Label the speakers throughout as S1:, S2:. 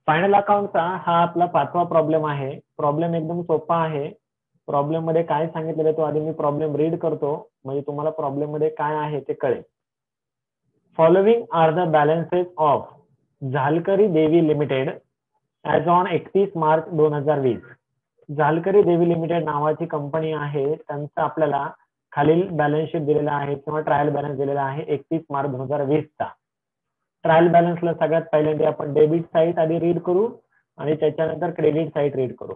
S1: Final अकाउंटचा हा आपला 5वा problem आहे. प्रॉब्लेम एकदम सोपा आहे. प्रॉब्लेम मध्ये काय सांगितलेलं तो आधी मी प्रॉब्लेम रीड करतो, म्हणजे तुम्हाला प्रॉब्लेम मध्ये काय आहे ते कळेल. Following are the balances of Jhalkari Devi limited as on 31 March 2020. Jhalkari Devi limited नावाची कंपनी आहे, त्यांचा आपल्याला खालील बॅलन्स शीट दिलेला आहे किंवा ट्रायल बॅलन्स दिलेला आहे 31 मार्च 2020 चा. ट्रायल बॅलन्सला सगळ्यात पहिल्यांदा आपण डेबिट साईड आधी रीड करू आणि त्याच्यानंतर क्रेडिट साईड रीड करू.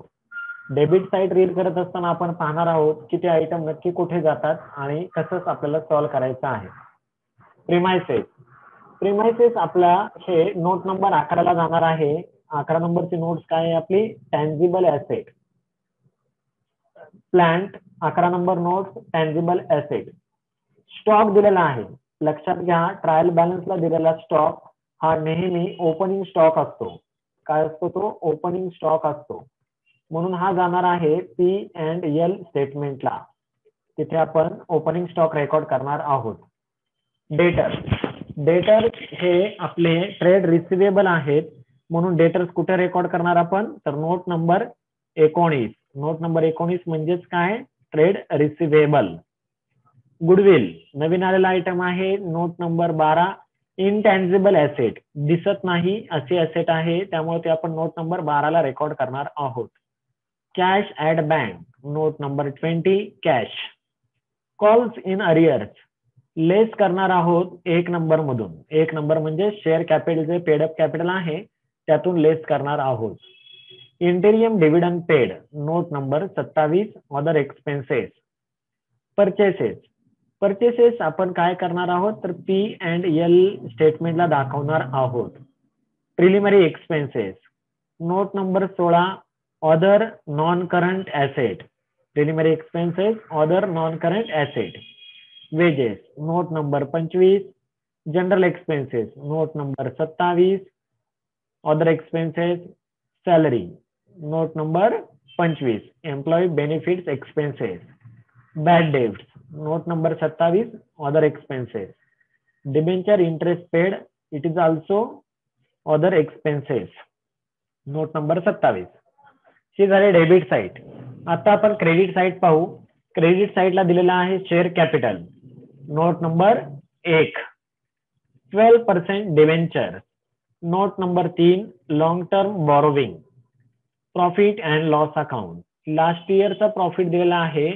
S1: डेबिट साईड रीड करत असताना आपण पाहणार आहोत की ते आयटम नक्की कुठे जातात आणि कसं आपल्याला सॉल्व्ह करायचं आहे. प्रिमायसेस. प्रिमायसेस आपला हे नोट नंबर 11 ला जाणार आहे. 11 नंबरची नोट्स काय आहे आपली? Tangible asset. Plant 11 number notes tangible asset. Stock दिलेला आहे. लक्षात घ्या, ट्रायल बॅलन्सला दिलेला स्टॉक हा नेहमी ओपनिंग स्टॉक असतो. काय असतो तो? ओपनिंग स्टॉक असतो. म्हणून हा जाणार आहे P&L स्टेटमेंटला. तिथे आपण ओपनिंग स्टॉक रेकॉर्ड करणार आहोत. डेटर. डेटर हे आपले ट्रेड रिसिवेबल आहेत, म्हणून डेटर्स कुठे रेकॉर्ड करणार आपण? तर नोट नंबर 19. नोट नंबर 19 म्हणजेच काय? Trade receivable. गुडविल नवीन आलेला आयटम आहे. Note number 12. इनटँजिबल ऍसेट दिसत नाही असे ऍसेट आहे, त्यामुळे ते आपण नोट नंबर 12 ला रेकॉर्ड करणार आहोत. Cash at bank note number 20. Cash. Calls in arrears less करणार आहोत 1 नंबर मधून. 1 नंबर म्हणजे शेअर कॅपिटल जे पेड अप कॅपिटल आहे त्यातून लेस करणार आहोत. Interim dividend paid note number 27. Other expenses. Purchases. Purchases आपण काय करणार आहोत? तर P&L स्टेटमेंटला दाखवणार आहोत. Preliminary expenses note number 16. Other non current asset. Preliminary expenses other non current asset. Wages note number 25. General expenses note number 27. Other expenses. Salary note number 25. Employee benefits expenses. Bad debts note number 27. Other expenses. Debenture interest paid it is also other expenses. Note number 27. ही झाली debit side. आता आपण credit side पाहू. Credit साईडला दिलेला आहे share capital. Note number 1. 12% debenture. Note number 3. Long term borrowing. Profit and loss account. Last इयरचा profit दिलेला आहे.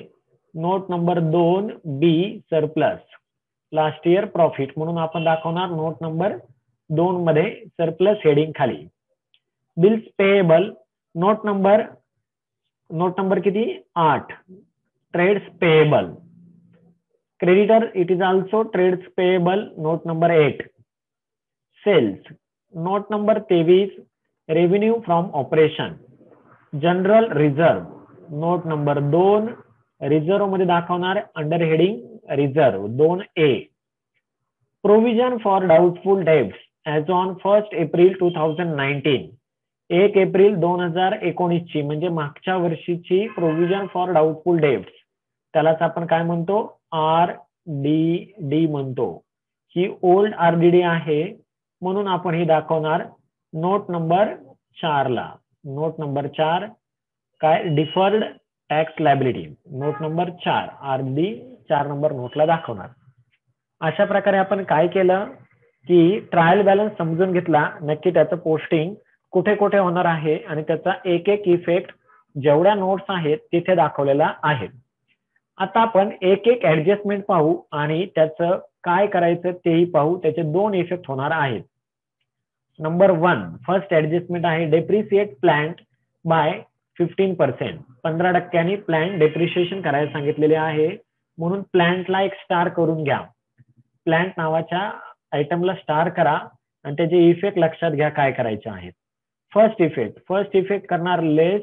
S1: Note number 2. B surplus. Last year profit म्हणून आपण दाखवणार नोट नंबर 2 मध्ये सरप्लस हेडिंग खाली. बिल्स पेएबल नोट नंबर किती? 8. Trades payable. Creditor it is also trades payable. Note number 8. Sales note number 23. Revenue from operation. General reserve note number 2. Reserve मध्ये दाखवणार under heading reserve 2A. Provision for doubtful debts as on 1 April 2019. 1 April 2019 ची म्हणजे मागच्या वर्षीची provision for doubtful debts, त्यालाच आपण काय म्हणतो? RDD म्हणतो. ही ओल्ड RDD आहे, म्हणून आपण ही दाखवणार नोट नंबर 4 ला. नोट नंबर 4 काय? Deferred tax liability. Note number 4 RD 4 number नोटला दाखवणार. अशा प्रकारे आपण काय केलं की ट्रायल बॅलन्स समजून घेतला, नक्की त्याचं पोस्टिंग कुठे कुठे होणार आहे आणि त्याचा एक एक इफेक्ट जेवढ्या नोट्स आहेत तिथे दाखवलेला आहे. आता आपण एक एक ऍडजस्टमेंट पाहू आणि त्याचं काय करायचं तेही पाहू. त्याचे 2 इफेक्ट होणार आहेत. नंबर 1 फर्स्ट ऍडजस्टमेंट आहे depreciate plant by 15%. 15% plant depreciation करायला सांगितलेले आहे, म्हणून प्लांटला एक स्टार करून घ्या. प्लांट नावाच्या आयटमला स्टार करा आणि त्याचे इफेक्ट लक्षात घ्या काय करायचे आहेत. फर्स्ट इफेक्ट करणार लेस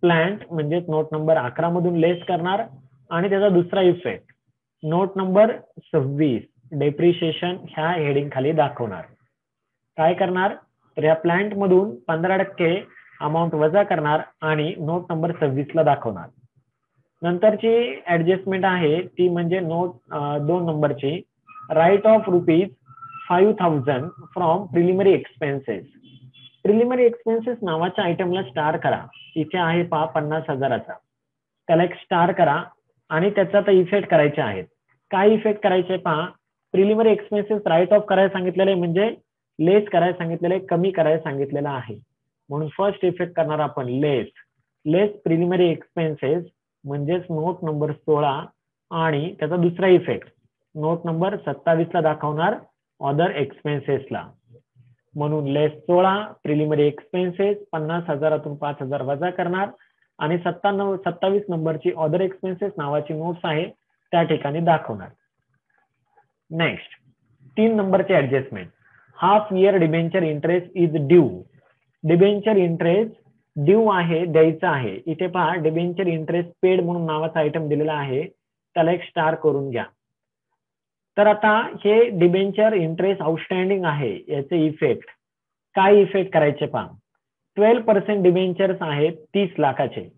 S1: प्लांट म्हणजे नोट नंबर 11 मधून लेस करणार आणि त्याचा दुसरा इफेक्ट नोट नंबर 26 डेप्रिशिएशन ह्या हेडिंग खाली दाखवणार. काय करणार? तर या प्लांट मधून 15% अमाऊंट वजा करणार आणि नोट नंबर 26 ला दाखवणार. नंतरची ऍडजस्टमेंट आहे ती म्हणजे नोट 2 नंबरची. Write off ₹5,000 from preliminary expenses. Preliminary expenses नावाच्या आयटमला स्टार करा. इथे आहे पहा 50,000चा, त्याला एक स्टार करा आणि त्याचा आता इफेक्ट करायचे आहेत. काय इफेक्ट करायचे पहा. प्रिलिमिनरी एक्सपेन्सेस राईट ऑफ करायला सांगितलेलं आहे, म्हणजे लेस करायला सांगितलेलं आहे, कमी करायला सांगितलेलं आहे. म्हणून फर्स्ट इफेक्ट करणार आपण लेस प्रिलिमिनरी एक्सपेन्सेस म्हणजेच नोट नंबर 16 आणि त्याचा दुसरा इफेक्ट नोट नंबर 27 ला दाखवणार अदर एक्सपेन्सेसला. म्हणून लेस 16 प्रिलिमिनरी एक्सपेन्सेस 50,000तून 5,000 वजा करणार आणि 27 नंबरची अदर एक्सपेन्सेस नावाची नोट्स आहे त्या ठिकाणी दाखवणार. नेक्स्ट 3 नंबरचे adjustment. Half year debenture interest is due. Debenture interest due आहे, द्यायचा आहे. इथे पहा डिबेंचर इंटरेस्ट पेड म्हणून नावाचा आयटम दिलेला आहे, त्याला एक स्टार करून घ्या. तर आता हे डिबेंचर इंटरेस्ट आउटस्टँडिंग आहे, याचे इफेक्ट काय इफेक्ट करायचे पहा. 12% डिबेंचर्स आहेत 30 लाखाचे,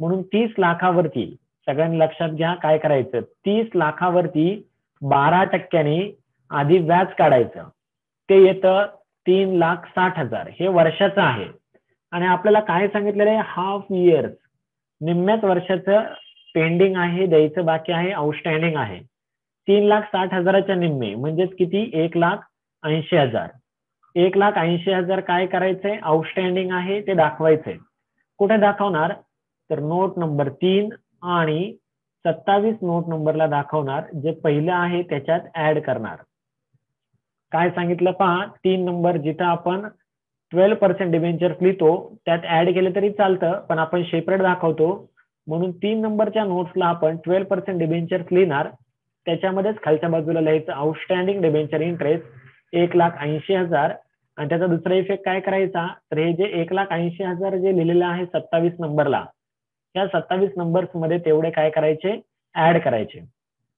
S1: म्हणून 30 लाखावरती सगळ्यांनी लक्षात घ्या काय करायचं. 30 लाखावरती 12% आधी व्याज काढायचं, ते येतं 3,60,000. हे वर्षाचं आहे आणि आपल्याला काय सांगितलेलं आहे, हाफ इयर्स, निम्म्याच वर्षाचं पेंडिंग आहे, द्यायचं बाकी आहे, आउटस्टँडिंग आहे. 3,60,000च्या निम्मे म्हणजेच किती, 1,80,000. 1,80,000 काय करायचंय, आउटस्टँडिंग आहे ते दाखवायचंय. कुठे दाखवणार, तर नोट नंबर 3 आणि 27 नोट नंबरला दाखवणार. जे पहिलं आहे त्याच्यात ऍड करणार. काय सांगितलं पहा, 3 नंबर जिथं आपण 12% डिबेंचर्स लिहितो त्यात ऍड केलं तरी चालतं, पण आपण सेपरेट दाखवतो म्हणून 3 नंबरच्या नोट्सला आपण 12% डिबेंचर्स लिहिणार. त्याच्यामध्येच खालच्या बाजूला लिहायचं आउटस्टँडिंग डिबेंचर इंटरेस्ट 1,80,000 आणि त्याचा दुसरा इफेक्ट काय करायचा, तर हे जे 1,80,000 जे लिहिलेलं आहे 27 नंबरला, या 27 नंबर्स मध्ये तेवढे काय करायचे, ऍड करायचे.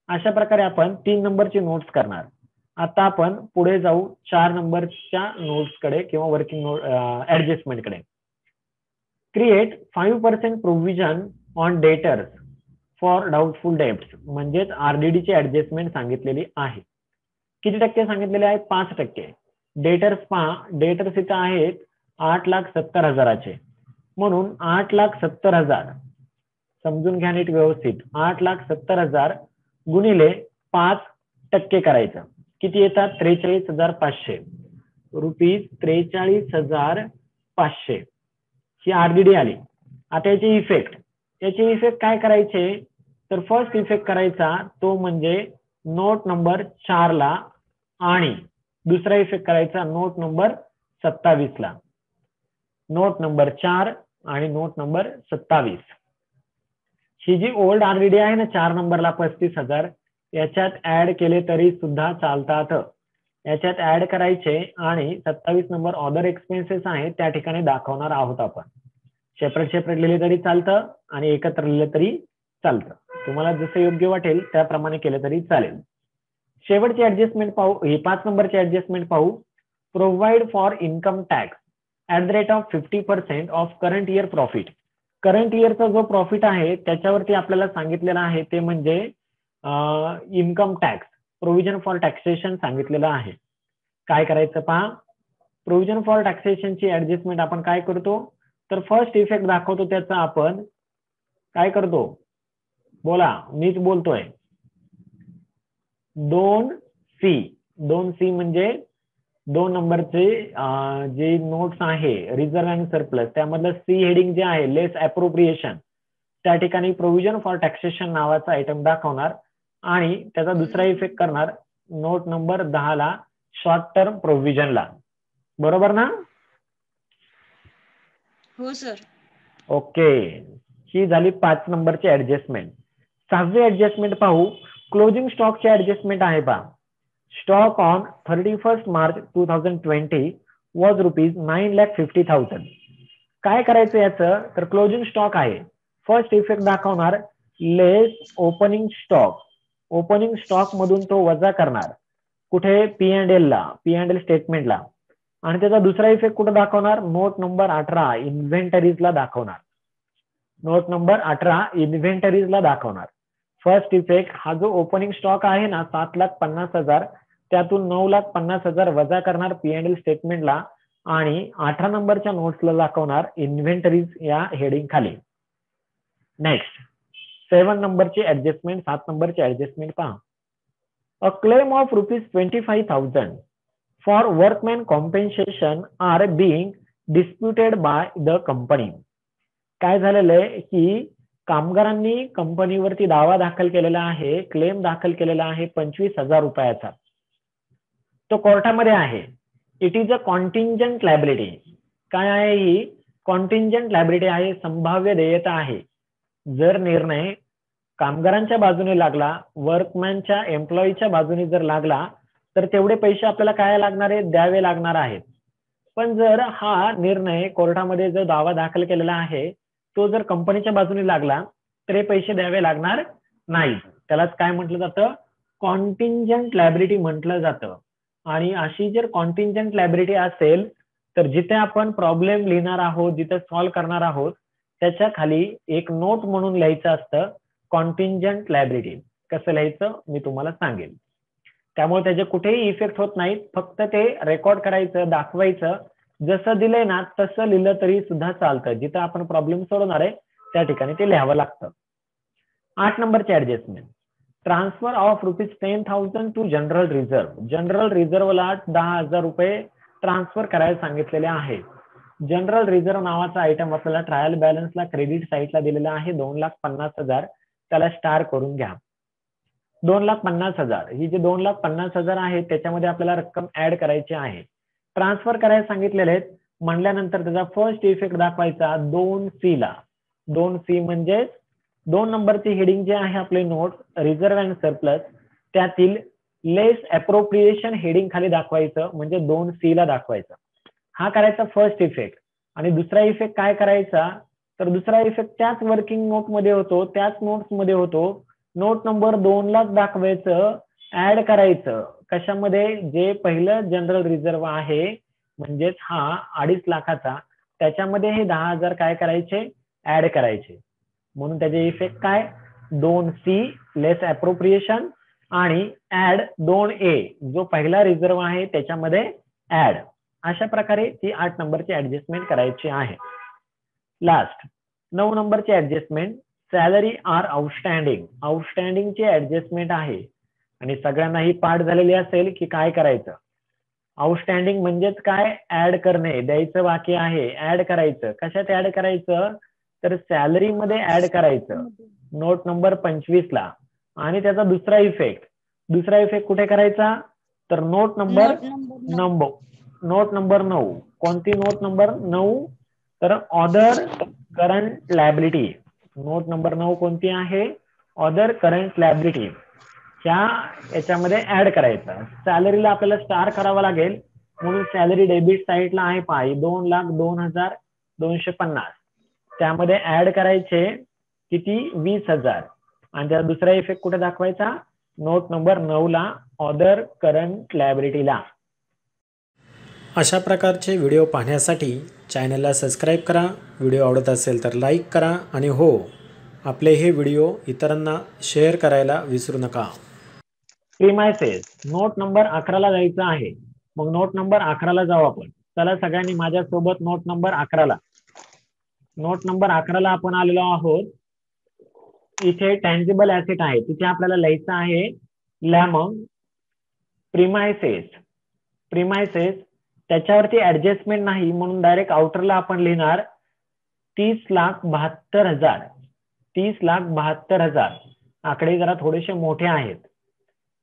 S1: अशा प्रकारे आपण 3 नंबरची नोट्स करणार. आता आपण पुढे जाऊ 4 नंबरच्या नोट्सकडे किंवा वर्किंग नोट ऍडजस्टमेंटकडे. Create 5% provision on debtors for doubtful debts, म्हणजेच RDD ची ऍडजस्टमेंट सांगितलेली आहे. किती टक्के सांगितलेले आहे, 5%. डेटर्स पहा, डेटर्स इथं आहेत 8,70,000चे, म्हणून 8,70,000 समजून घ्या नीट व्यवस्थित. 8,70,000 गुणिले 5% करायचं, किती येतात, 43,500 रुपीज. 43,500 ही RDD आली. आता याचे इफेक्ट काय करायचे, तर फर्स्ट इफेक्ट करायचा तो म्हणजे नोट नंबर 4 ला आणि दुसरा इफेक्ट करायचा नोट नंबर 27 ला. नोट नंबर 4 आणि नोट नंबर 27. ही जी ओल्ड RDD आहे ना 4 नंबरला 35,000, याच्यात ऍड केले तरी सुद्धा चालतात. याच्यात ऍड करायचे आणि 27 नंबर अदर एक्सपेन्सेस आहे त्या ठिकाणी दाखवणार आहोत आपण. सेपरेट लिहिले तरी चालतं आणि एकत्र लिहिले तरी चालतं. तुम्हाला जसं योग्य वाटेल त्याप्रमाणे केलं तरी चालेल. शेवटची ऍडजस्टमेंट पाहू, ही 5 नंबरची ऍडजस्टमेंट पाहू. Provide for income tax at the rate of 50% of current year profit. Current इयरचा जो प्रॉफिट आहे त्याच्यावरती आपल्याला सांगितलेलं आहे ते म्हणजे income tax provision for taxation सांगितलेलं आहे. काय करायचं पहा, प्रोव्हिजन फॉर टॅक्सेशनची ऍडजस्टमेंट आपण काय करतो, तर फर्स्ट इफेक्ट दाखवतो त्याचा आपण काय करतो, बोला मीच बोलतोय. 2C म्हणजे 2 नंबरचे जे नोट्स आहे रिझर्व्ह अँड सरप्लस, त्यामधलं C हेडिंग जे आहे लेस अप्रोप्रिएशन, त्या ठिकाणी प्रोव्हिजन फॉर टॅक्सेशन नावाचा आयटम दाखवणार आणि त्याचा दुसरा इफेक्ट करणार नोट नंबर 10 ला शॉर्ट टर्म प्रोव्हिजनला. बरोबर ना?
S2: हो सर.
S1: ओके, ही झाली 5 नंबरची ऍडजस्टमेंट. 6वी ऍडजस्टमेंट पाहू. क्लोजिंग स्टॉकची ऍडजस्टमेंट आहे पहा. Stock on 31 March 2020 was ₹9,50,000. काय करायचं याचं, तर क्लोजिंग स्टॉक आहे. फर्स्ट इफेक्ट दाखवणार लेस ओपनिंग स्टॉक. ओपनिंग स्टॉक मधून तो वजा करणार कुठे, P&L ला, P&L स्टेटमेंटला. आणि त्याचा दुसरा इफेक्ट कुठे दाखवणार, नोट नंबर 18 इन्व्हेंटरीजला दाखवणार. नोट नंबर 18 इन्व्हेंटरीजला दाखवणार. फर्स्ट इफेक्ट हा जो ओपनिंग स्टॉक आहे ना 7,50,000, त्यातून 9,50,000 वजा करणार P&L स्टेटमेंटला आणि 18 नंबरच्या नोट्सला दाखवणार इन्व्हेंटरीज या हेडिंग खाली. नेक्स्ट 7 नंबरची ऍडजस्टमेंट, 7 नंबरची ऍडजस्टमेंट पहा. A claim of ₹25,000 for workman compensation are being disputed by the company. काय झालेलं आहे की कामगारांनी कंपनीवरती दावा दाखल केलेला आहे, क्लेम दाखल केलेला आहे 25,000 रुपयाचा. तो कोर्टामध्ये आहे. It is a contingent liability. काय आहे ही? कॉन्टिंजंट लायबिलिटी आहे, संभाव्य देयता आहे. जर निर्णय कामगारांच्या बाजूने लागला, वर्कमॅनच्या एम्प्लॉईच्या बाजूने जर लागला, तर तेवढे पैसे आपल्याला काय लागणार आहेत? द्यावे लागणार आहेत. पण जर हा निर्णय कोर्टामध्ये जो दावा दाखल केलेला आहे तो जर कंपनीच्या बाजूने लागला तर हे पैसे द्यावे लागणार नाही. त्यालाच काय म्हटलं जातं? कॉन्टिंजंट लायबिलिटी म्हटलं जातं. आणि अशी जर कॉन्टिंजंट लायबिलिटी असेल तर जिथे आपण प्रॉब्लेम लिहिणार आहोत, जिथे सॉल्व्ह करणार आहोत, त्याच्या खाली एक नोट म्हणून लिहायचं असतं कॉन्टिंजंट लायबिलिटी. कसं लिहायचं मी तुम्हाला सांगेल. त्यामुळे त्याचे कुठेही इफेक्ट होत नाहीत, फक्त ते रेकॉर्ड करायचं, दाखवायचं. जसं दिलंय ना तसं लिहिलं तरी सुद्धा चालतं. जिथं आपण प्रॉब्लेम सोडवणार आहे त्या ठिकाणी ते लिहावं लागतं. 8 नंबरची adjustment, transfer of ₹10,000 to general reserve. General रिझर्व्हला 10,000 रुपये ट्रान्सफर करायला सांगितलेले आहे. जनरल रिझर्व्ह नावाचा आयटम आपल्याला ट्रायल बॅलन्सला क्रेडिट साईडला दिलेला आहे 2,50,000. त्याला स्टार करून घ्या. 2,50,000 ही जी 2,50,000 आहे त्याच्यामध्ये आपल्याला रक्कम ऍड करायची आहे. ट्रान्सफर करायला सांगितलेले आहेत म्हणल्यानंतर त्याचा फर्स्ट इफेक्ट दाखवायचा 2C ला. 2C म्हणजे 2 नंबरची हेडिंग जे आहे आपले नोट रिझर्व्ह अँड सरप्लस, त्यातील लेस अप्रोप्रिएशन हेडिंग खाली दाखवायचं, म्हणजे 2C ला दाखवायचं. हा करायचा फर्स्ट इफेक्ट. आणि दुसरा इफेक्ट काय करायचा? तर दुसरा इफेक्ट त्याच वर्किंग नोट मध्ये होतो, त्याच नोट्स मध्ये होतो. नोट नंबर 2 लाच दाखवायचं, ऍड करायचं. कशामध्ये? जे पहिलं जनरल रिझर्व्ह आहे म्हणजेच हा 2.5 लाखाचा, त्याच्यामध्ये हे 10,000 काय करायचे? ऍड करायचे. म्हणून त्याचे इफेक्ट काय? 2C लेस अप्रोप्रिएशन आणि ऍड 2A जो पहिला रिझर्व्ह आहे त्याच्यामध्ये ऍड. अशा प्रकारे ती 8 नंबरची ऍडजस्टमेंट करायची आहे. लास्ट 9 नंबरची ऍडजस्टमेंट, सॅलरी आर आउटस्टँडिंग. आउटस्टँडिंगची ऍडजस्टमेंट आहे आणि सगळ्यांना ही पाठ झालेली असेल की काय करायचं. आउटस्टँडिंग म्हणजेच काय? ऍड करणे, द्यायचं बाकी आहे, ऍड करायचं. कशात ऍड करायचं? तर सॅलरी मध्ये ऍड करायचं नोट नंबर 25 ला. आणि त्याचा दुसरा इफेक्ट कुठे करायचा? तर नोट नंबर 9. कोणती नोट नंबर 9? तर other current liability. Note number 9 कोणती आहे? Other current liability. याच्यामध्ये ऍड करायचा. सॅलरीला आपल्याला स्टार करावा लागेल म्हणून सॅलरी डेबिट साईडला आहे पहा, 2,02,250. त्यामध्ये ऍड करायचे किती? 20,000. आणि त्याचा दुसरा इफेक्ट कुठे दाखवायचा? नोट नंबर 9 ला, अदर करंट लायबिलिटीला.
S2: अशा प्रकारचे व्हिडिओ पाहण्यासाठी चॅनलला सबस्क्राईब करा. व्हिडिओ आवडत असेल तर लाईक करा आणि हो, आपले हे व्हिडिओ इतरांना शेअर करायला विसरू नका.
S1: प्रीमायसेस नोट नंबर 11 ला जायचं आहे. मग नोट नंबर 11 ला जाऊ आपण. चला सगळ्यांनी माझ्यासोबत नोट नंबर 11 ला. नोट नंबर 11 ला आपण आलेलो आहोत. इथे टँजिबल ऍसेट आहे, तिथे आपल्याला लिहायचं आहे लॅमंग प्रीमायसेस. त्याच्यावरती ऍडजस्टमेंट नाही म्हणून डायरेक्ट आउटरला आपण लिहिणार 30,72,000. 30,72,000. आकडे जरा थोडेसे मोठे आहेत.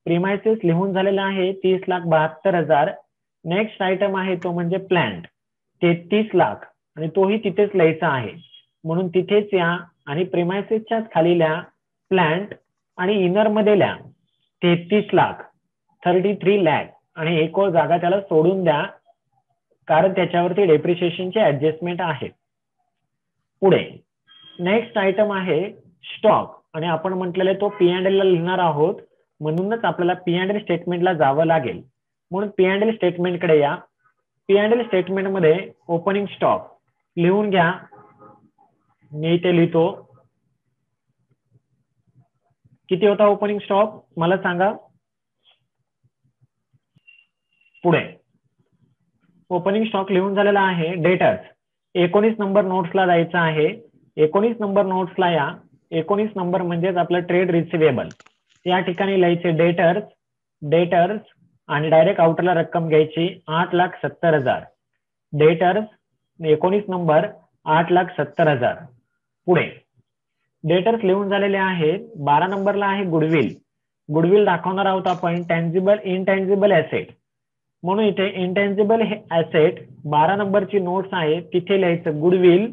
S1: प्रीमायसेस लिहून झालेला आहे 30,72,000. नेक्स्ट आयटम आहे तो म्हणजे प्लांट 33 लाख आणि तोही तिथेच लिहायचा आहे. म्हणून तिथेच या आणि प्रीमायसेसच्याच खाली लिहा प्लांट आणि इनर मध्ये लिहा 33 लाख 33 लॅक आणि एक जागा त्याला सोडून द्या कारण त्याच्यावरती डेप्रिसिएशनचे ऍडजस्टमेंट आहे. पुढे नेक्स्ट आयटम आहे स्टॉक आणि आपण म्हटलेले तो P&L ला लिहिणार आहोत म्हणूनच आपल्याला P&L स्टेटमेंटला जावं लागेल. म्हणून P&L स्टेटमेंट कडे या. P&L स्टेटमेंट मध्ये ओपनिंग स्टॉक लिहून घ्या. मी इथे लिहितो. किती होता ओपनिंग स्टॉक मला सांगा. पुढे ओपनिंग स्टॉक लिहून झालेला आहे. डेटर्स 19 नंबर नोट्सला जायचं आहे. 19 नंबर नोट्सला या. 19 नंबर म्हणजेच आपलं ट्रेड रिसिवेबल. या ठिकाणी लिहायचे डेटर्स आणि डायरेक्ट आउटरला रक्कम घ्यायची 8,70,000. Debtors 19 number 8,70,000. पुढे डेटर्स लिहून झालेले आहेत. 12 नंबरला आहे गुडविल दाखवणार आहोत आपण. टँजिबल इनटँजिबल ऍसेट म्हणून इथे इनटँजिबल ऍसेट 12 नंबरची नोट्स आहे, तिथे लिहायचं गुडविल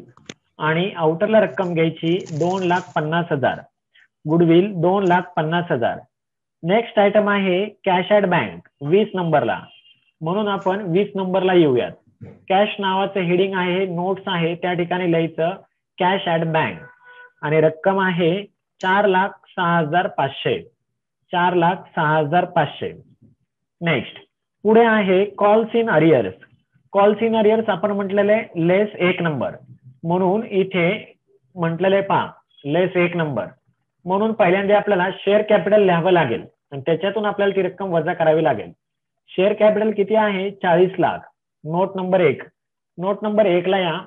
S1: आणि आउटरला रक्कम घ्यायची 2,50,000. गुडविल 2,50,000. नेक्स्ट आयटम आहे कॅश ऍट बँक 20 नंबरला, म्हणून आपण 20 नंबरला येऊयात. कॅश नावाचं हेडिंग आहे, नोट्स आहे, त्या ठिकाणी लिहायचं कॅश ऍट बँक आणि रक्कम आहे 4,06,500. 4,06,500. नेक्स्ट पुढे आहे calls in arrears. Calls in arrears आपण म्हटलेले लेस 1 नंबर, म्हणून इथे म्हटलेले पहा लेस 1 नंबर, म्हणून पहिल्यांदा आपल्याला शेअर कॅपिटल लिहावं लागेल आणि त्याच्यातून आपल्याला ती रक्कम वजा करावी लागेल. शेअर कॅपिटल किती आहे? 40 lakh. Note number 1. Note number 1 ला या.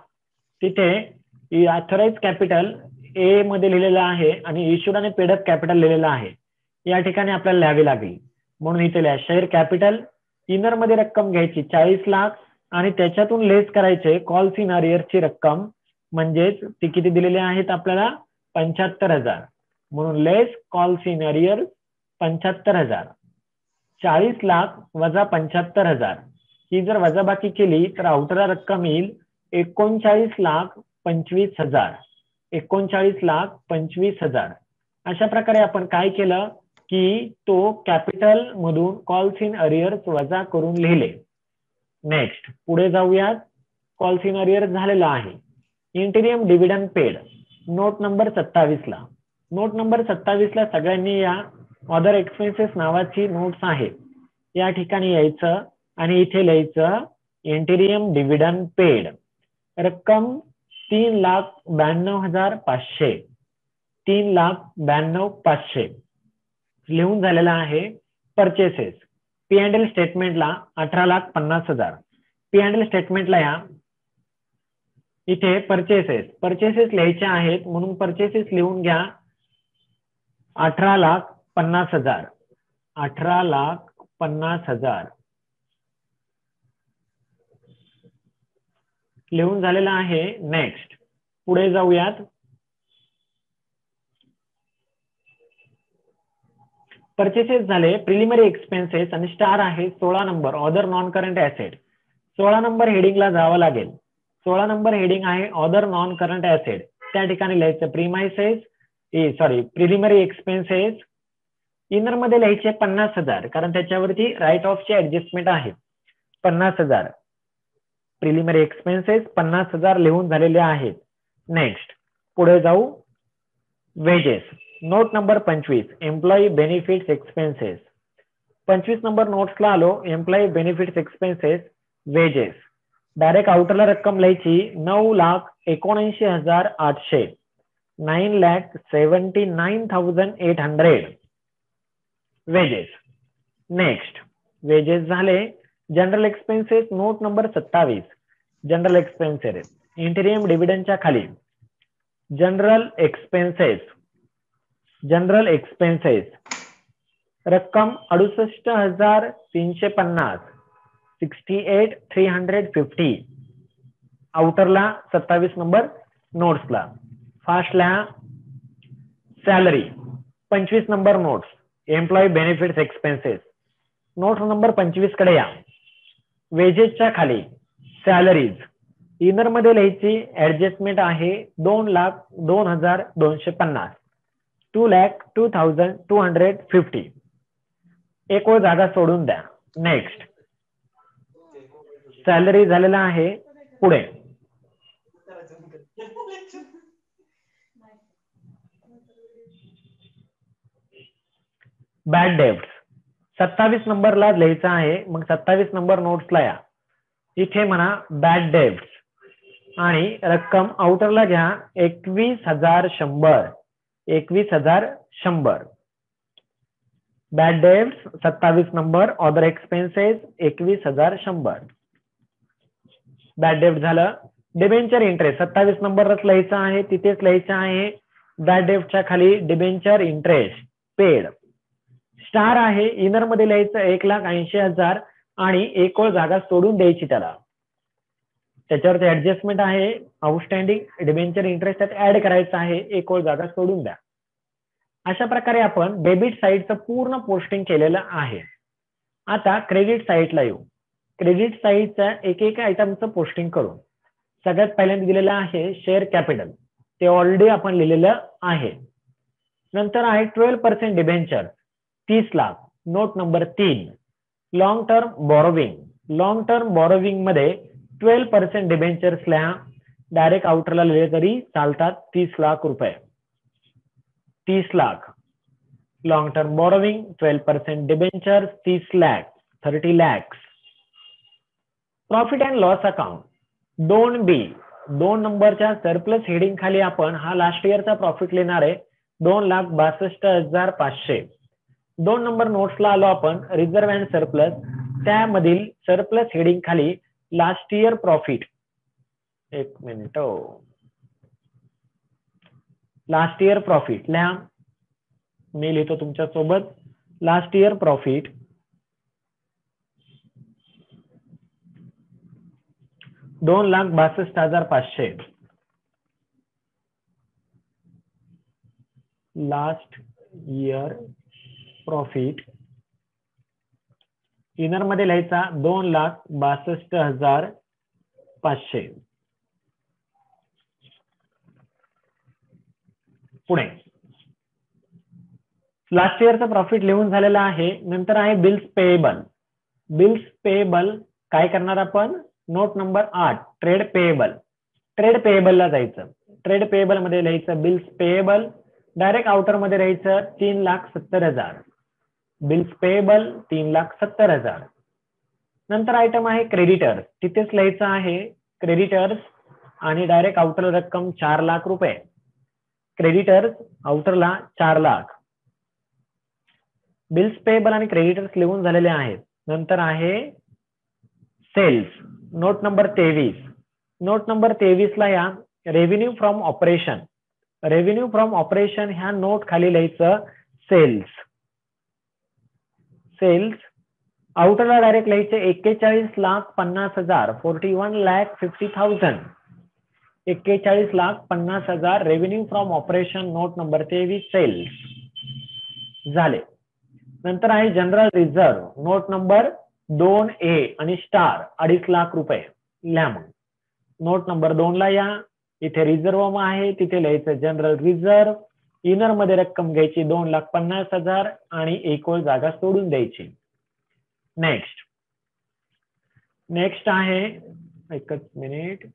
S1: तिथे ऑथराइज कॅपिटल ए मध्ये लिहिलेलं आहे आणि इश्यूड आणि पेड अप कॅपिटल लिहिलेलं आहे. या ठिकाणी आपल्याला लिहावी लागेल, म्हणून इथे लिहा शेअर कॅपिटल. इनर मध्ये रक्कम घ्यायची 40 लाख आणि त्याच्यातून लेस करायचे कॉल्स इन अरियर्सची रक्कम, म्हणजेच ती किती दिलेली आहेत आपल्याला? 75,000. म्हणून लेस कॉल्स इन अरियर्स 75,000. 40 लाख वजा 75,000 ही जर वजाबाकी केली तर आउटरला रक्कम येईल 39,25,000. 39,25,000. अशा प्रकारे आपण काय केलं की तो कॅपिटल मधून कॉल्स इन अरियर्स वजा करून लिहिले. नेक्स्ट पुढे जाऊयात. कॉल्स इन अरियर्स झालेला आहे. इंटिरियम डिव्हिडंड पेड नोट नंबर 27 ला. नोट नंबर 27 ला सगळ्यांनी या अदर एक्सपेन्सेस नावाची नोट्स आहे, या ठिकाणी यायचं आणि इथे लिहायचं इंटिरियम डिव्हिडंड पेड. रक्कम 3,92,500. 3,92,500 लिहून झालेला आहे. Purchases P&L स्टेटमेंटला 18,50,000. P&L स्टेटमेंटला या. इथे परचेसेस लिहायचे आहेत, म्हणून परचेसेस लिहून घ्या 18,50,000. 18,50,000 लिहून झालेला आहे. नेक्स्ट पुढे जाऊयात. परचेसेस झाले. प्रिलिमिनरी एक्सपेन्सेस आणि स्टार आहे 16 number other non current asset. 16 number हेडिंगला जावं लागेल. 16 नंबर हेडिंग आहे अदर नॉन करंट ऍसेट. त्या ठिकाणी लिहायचं प्रिलिमिनरी एक्सपेन्सेस. इनर मध्ये लिहायचे 50,000 कारण त्याच्यावरती राईट ऑफ ची ऍडजस्टमेंट आहे. 50,000 प्रिलिमिनरी एक्सपेन्सेस 50,000 लिहून झालेले आहेत. नेक्स्ट पुढे जाऊ. Wages note number 25 employee benefits expenses. 25 number नोट्सला आलो. Employee benefits expenses wages. Direct आउटरला रक्कम लिहायची 9,79,800. 9,79,800 वेजेस. नेक्स्ट वेजेस झाले. General expenses note number 27 general expenses interim डिव्हिडंडच्या खाली जनरल एक्सपेन्सेस रक्कम 68,350. 68,350 आउटरला 27 नंबर नोट्सला. फास्ट लिहा. Salary 25 number notes employee benefits expenses. Note number 25 कडे या. वेजेसच्या खाली सॅलरीज. इनर मध्ये लिहायची ऍडजस्टमेंट आहे 2,02,250. 2,02,250. एक ओळ जागा सोडून द्या. नेक्स्ट सॅलरी झालेला आहे. पुढे बॅड डेब्ट्स 27 नंबरला लिहायचं आहे. मग 27 नंबर नोट्सला या. इथे म्हणा बॅड डेब्ट्स आणि रक्कम आउटरला घ्या 21,100. 21,100 bad debts 27 number other expenses 21,100. Bad डेब्ट झालं. डिबेंचर इंटरेस्ट 27 नंबरच लिहायचं आहे, तिथेच लिहायचं आहे. बॅड डेब्टच्या खाली डिबेंचर इंटरेस्ट पेड. स्टार आहे, इनर मध्ये लिहायचं 1,80,000 आणि एक ओळ जागा सोडून द्यायची त्याला. त्याच्यावरती ऍडजस्टमेंट आहे, आउटस्टँडिंग डिबेंचर इंटरेस्ट ऍड करायचं आहे, एक ओळ जागा सोडून द्या. अशा प्रकारे आपण डेबिट साईडचं पूर्ण पोस्टिंग केलेलं आहे. आता क्रेडिट साईडला येऊ. क्रेडिट साईडच्या एक एक आयटमचं पोस्टिंग करू. सगळ्यात पहिल्यांदा दिलेलं आहे शेअर कॅपिटल, ते ऑलरेडी आपण लिहिलेलं आहे. नंतर आहे 12% debenture 30 lakh. Note number 3 long term borrowing. Long term borrowing मध्ये 12% डिबेंचर्स लिहा, डायरेक्ट आउटरला लिहिले तरी चालतात. 30 लाख रुपये, 30 lakh long term borrowing, 12% debenture 30 lakh, 30 lakhs. Profit and loss account 2B 2 नंबरच्या सरप्लस हेडिंग खाली आपण हा लास्ट इयरचा प्रॉफिट लिहिणार आहे 2,62,500. 2 नंबर नोट्सला आलो आपण रिझर्व्ह अँड सरप्लस, त्यामधील सरप्लस हेडिंग खाली लास्ट इयर प्रॉफिट. एक मिनिट, लास्ट इयर प्रॉफिट लिहा, मी लिहितो तुमच्या सोबत. Last year profit 2,62,500. Last year profit inner मध्ये लिहायचा 2,62,500. पुढे लास्ट इयरचा प्रॉफिट लिहून झालेला आहे. नंतर आहे बिल्स पेएबल. बिल्स पेएबल काय करणार आपण? Note number 8 trade payable. Trade पेएबलला जायचं. ट्रेड पेएबल मध्ये लिहायचं बिल्स पेएबल, डायरेक्ट आउटर मध्ये लिहायचं 3,70,000. Bills payable 3,70,000. नंतर आयटम आहे क्रेडिटर्स, तिथेच लिहायचं आहे क्रेडिटर्स आणि डायरेक्ट आउटर रक्कम 4 लाख रुपये. क्रेडिटर्स आउटरला 4 लाख. बिल्स पेएबल आणि क्रेडिटर्स लिहून झालेले आहेत. नंतर आहे sales. Note number 23. Note number 23 ला या revenue from operation. Revenue from operation ह्या नोट खाली लिहायचं सेल्स. सेल्स आउटरला डायरेक्ट लिहायचे 41,50,000 41,50,000. 41,50,000 revenue from operation. Note number 23 sales झाले. नंतर आहे general reserve. Note number 2A आणि स्टार 2.5 लाख रुपये लिहा. मग नोट नंबर 2 ला या, इथे रिझर्व आहे, तिथे लिहायचं जनरल रिझर्व. इनर मध्ये रक्कम घ्यायची 2,50,000 आणि एक ओळ जागा सोडून द्यायची. नेक्स्ट नेक्स्ट आहे, एकच मिनिट,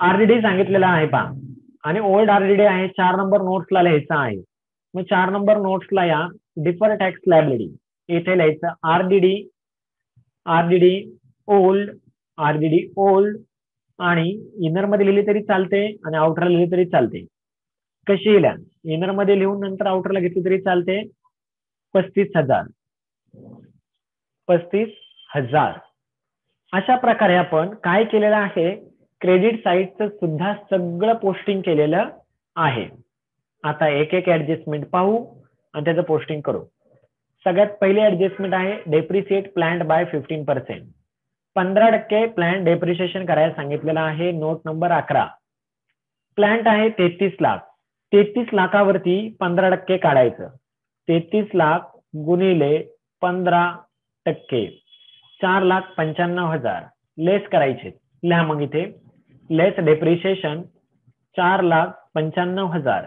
S1: आरडीडी सांगितलेला आहे पहा, आणि ओल्ड आरडीडी आहे 4 नंबर नोट्सला लिहायचं आहे. मग 4 नंबर नोट्सला या डिफर टॅक्स लायबिलिटी, इथे लिहायचं RDD. RDD old, RDD old, आणि इनर मध्ये लिहिली तरी चालते आणि आउटरला लिहिली तरी चालते. कशी लिहा? इनर मध्ये लिहून नंतर आउटरला घेतली तरी चालते. 35,000. 35,000. अशा प्रकारे आपण काय केलेलं आहे, क्रेडिट साईडचं सुद्धा सगळं पोस्टिंग केलेलं आहे. आता एक एक ऍडजस्टमेंट पाहू आणि त्याचं पोस्टिंग करू. सगळ्यात पहिली ऍडजस्टमेंट आहे depreciate plant by 15%. 15% plant depreciation करायला सांगितलेलं आहे. Note number 11. प्लॅन्ट आहे 33 लाख. 33 लाखावरती 15% काढायचं. 33 लाख गुणिले 15%, 4,95,000 लेस करायचे. लिहा मग इथे लेस डेप्रिसिएशन 4,95,000.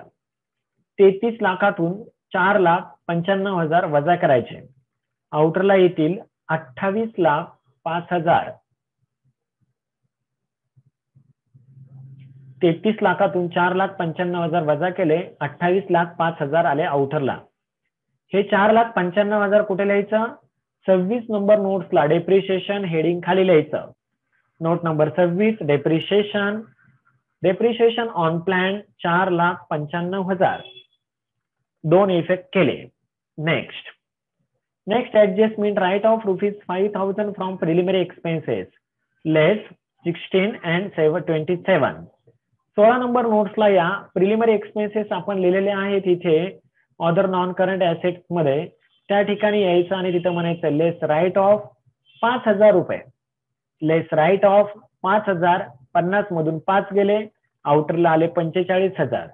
S1: 33 लाखातून 4,95,000 वजा करायचे. आउटरला येतील 28,05,000. 33 लाखातून 4,95,000 वजा केले, 28,05,000 आले आउटरला. हे 4,95,000 कुठे लिहायचं? 26 नंबर नोट्सला डेप्रिसिएशन हेडिंग खाली लिहायचं. Note number 26 depreciation depreciation on plant 4,95,000. दोन इफेक्ट केले. Next adjustment write off ₹5,000 from preliminary expenses less 16 and 27. 16 number नोट्सला या प्रिलिमिनरी एक्सपेन्सेस आपण लिहिलेले आहेत इथे अदर नॉन करंट ऍसेट्स मध्ये. त्या ठिकाणी यायचं आणि तिथं म्हणायचं लेस राईट ऑफ 5,000 रुपये. लेस राईट ऑफ 5,000, 50 मधून 5 गेले, आउटरला आले 45,000.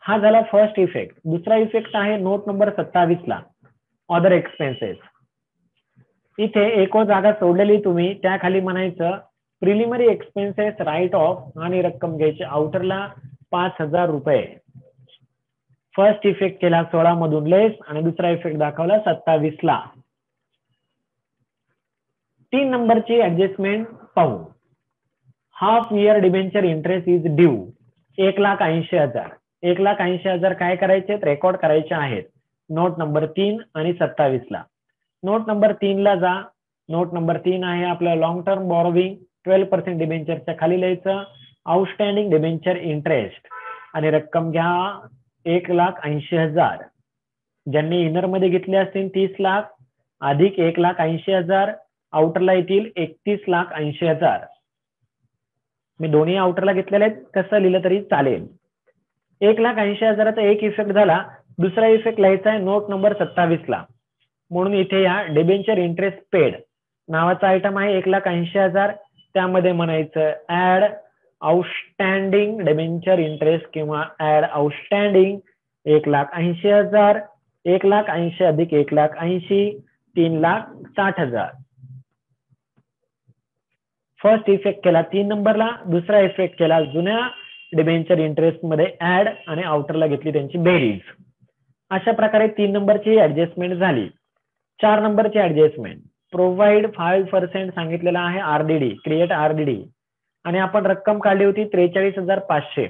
S1: हा झाला फर्स्ट इफेक्ट. दुसरा इफेक्ट आहे नोट नंबर 27 ला अदर एक्सपेन्सेस. इथे एक जागा सोडलेली तुम्ही, त्याखाली म्हणायचं प्रिलिमिनरी एक्सपेन्सेस राईट ऑफ आणि रक्कम घ्यायची आउटरला 5,000 रुपये. फर्स्ट इफेक्ट केला 16 मधून लेस आणि दुसरा इफेक्ट दाखवला 27 ला. 3 नंबरची ऍडजस्टमेंट पाहू. Half year debenture interest is due 1,80,000. 1,80,000 काय करायचे, रेकॉर्ड करायचे आहेत नोट नंबर 3 आणि 27 ला. नोट नंबर 3 ला जा. नोट नंबर 3 आहे आपलं लॉंग टर्म बॉरोविंग 12% डिबेंचरच्या खाली लिहायचं आउटस्टँडिंग डिबेंचर इंटरेस्ट आणि रक्कम घ्या 1,80,000. ज्यांनी इनर मध्ये घेतले असतील 30 लाख अधिक 1,80,000, आउटरला येतील 31,80,000. मी दोन्ही आउटरला घेतलेले आहेत, कसं लिहिलं तरी चालेल. 1,80,000चा एक इफेक्ट झाला. दुसरा इफेक्ट लिहायचा आहे नोट नंबर 27 ला. म्हणून इथे या डिबेंचर इंटरेस्ट पेड नावाचा आयटम आहे 1,80,000. त्यामध्ये म्हणायचं ऍड आउटस्टँडिंग डिबेंचर इंटरेस्ट किंवा ऍड आउटस्टँडिंग 1,80,000. 1,80,000 अधिक 1,80,000 3,60,000. फर्स्ट इफेक्ट केला 3 नंबरला. दुसरा इफेक्ट केला जुन्या डिबेंचर इंटरेस्ट मध्ये ऍड आणि आउटरला घेतली त्यांची बेरीज. अशा प्रकारे 3 नंबरची ऍडजस्टमेंट झाली. 4 नंबरची ऍडजस्टमेंट प्रोव्हाइड 5% सांगितलेला आहे आरडीडी, क्रिएट आरडीडी आणि आपण रक्कम काढली होती 43,500.